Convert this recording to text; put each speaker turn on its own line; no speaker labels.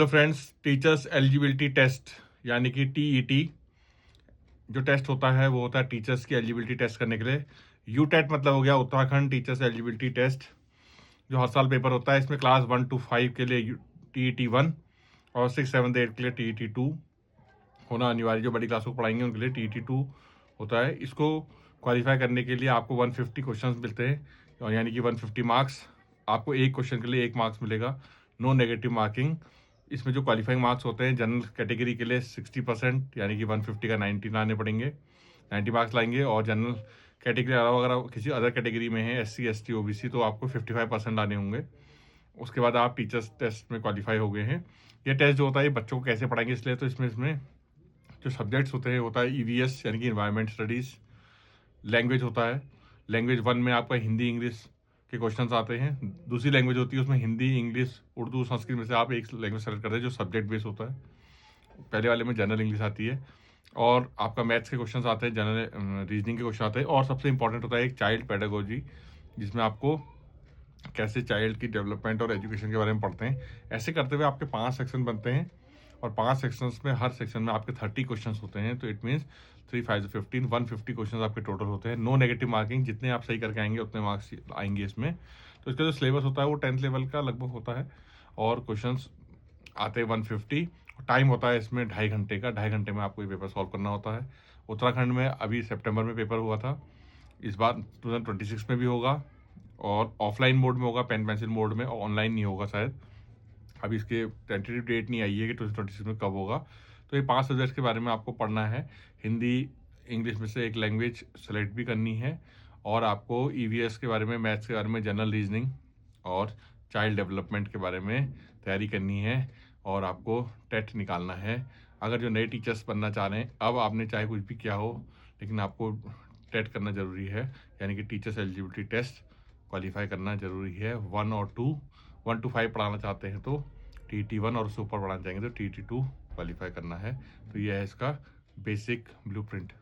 तो friends, teachers eligibility test यानी कि टीईटी जो टेस्ट होता है वो होता है टीचर्स की एलिजिबिलिटी टेस्ट करने के लिए। यूटेट मतलब हो गया उत्तराखंड टीचर्स एलिजिबिलिटी टेस्ट, जो हर साल पेपर होता है। इसमें क्लास 1 to 5 के लिए TET 1 और 6, 7, 8 के लिए TET 2 होना अनिवार्य। जो बड़ी क्लास को पढ़ाएंगे उनके लिए TET 2 होता है। इसको क्वालिफाई करने के लिए आपको 150 क्वेश्चंस मिलते हैं, और यानी कि 150 मार्क्स। आपको एक क्वेश्चन के लिए 1 मार्क्स मिलेगा, नो नेगेटिव मार्किंग। इसमें जो क्वालिफाइंग मार्क्स होते हैं जनरल कैटेगरी के लिए 60%, यानी कि 150 का 90 लाने पड़ेंगे, 90 मार्क्स लाएंगे। और जनरल कैटेगरी अलावा अगर आप किसी अदर कैटेगरी में है, SC ST OBC, तो आपको 55% लाने होंगे। उसके बाद आप टीचर्स टेस्ट में क्वालिफाई हो गए हैं। ये टेस्ट जो होता है बच्चों को कैसे पढ़ाएंगे, इसलिए तो इसमें जो सब्जेक्ट्स होते हैं होता है EVS यानी कि इन्वायरमेंट स्टडीज़। लैंग्वेज होता है, लैंग्वेज 1 में आपका हिंदी इंग्लिश के क्वेश्चंस आते हैं। दूसरी लैंग्वेज होती है उसमें हिंदी इंग्लिश उर्दू संस्कृत में से आप एक लैंग्वेज सेलेक्ट करते हैं जो सब्जेक्ट बेस होता है। पहले वाले में जनरल इंग्लिश आती है, और आपका मैथ्स के क्वेश्चंस आते हैं, जनरल रीजनिंग के क्वेश्चन आते हैं। और सबसे इंपॉर्टेंट होता है एक चाइल्ड पेडागोजी, जिसमें आपको कैसे चाइल्ड की डेवलपमेंट और एजुकेशन के बारे में पढ़ते हैं। ऐसे करते हुए आपके 5 सेक्शन बनते हैं, और 5 सेक्शंस में हर सेक्शन में आपके 30 क्वेश्चंस होते हैं। तो इट मीन्स 3, 5, 15, 150 क्वेश्चंस आपके टोटल होते हैं। नो नेगेटिव मार्किंग, जितने आप सही करके आएंगे उतने मार्क्स आएंगे इसमें। तो इसका जो सिलेबस होता है वो 10th लेवल का लगभग होता है, और क्वेश्चंस आते हैं 150। टाइम होता है इसमें 2.5 घंटे का। 2.5 घंटे में आपको ये पेपर सॉल्व करना होता है। उत्तराखंड में अभी सितंबर में पेपर हुआ था, इस बार 2026 में भी होगा, और ऑफलाइन मोड में होगा, पेन पेंसिल मोड में, और ऑनलाइन नहीं होगा शायद। अभी इसके टेंटेटिव डेट नहीं आई है कि 2026 में कब होगा। तो ये 5 सब्जेक्ट्स के बारे में आपको पढ़ना है। हिंदी इंग्लिश में से एक लैंग्वेज सेलेक्ट भी करनी है, और आपको EVS के बारे में, मैथ्स के बारे में, जनरल रीजनिंग और चाइल्ड डेवलपमेंट के बारे में तैयारी करनी है, और आपको टेट निकालना है। अगर जो नए टीचर्स बनना चाह रहे हैं, अब आपने चाहे कुछ भी किया हो, लेकिन आपको टेट करना ज़रूरी है, यानी कि टीचर्स एलिजिबिलिटी टेस्ट क्वालिफाई करना ज़रूरी है। 1 और 2, 1 to 5 पढ़ाना चाहते हैं तो TET 1, और उससे ऊपर पढ़ाना चाहेंगे तो TET 2 क्वालिफाई करना है। तो यह है इसका बेसिक ब्लूप्रिंट।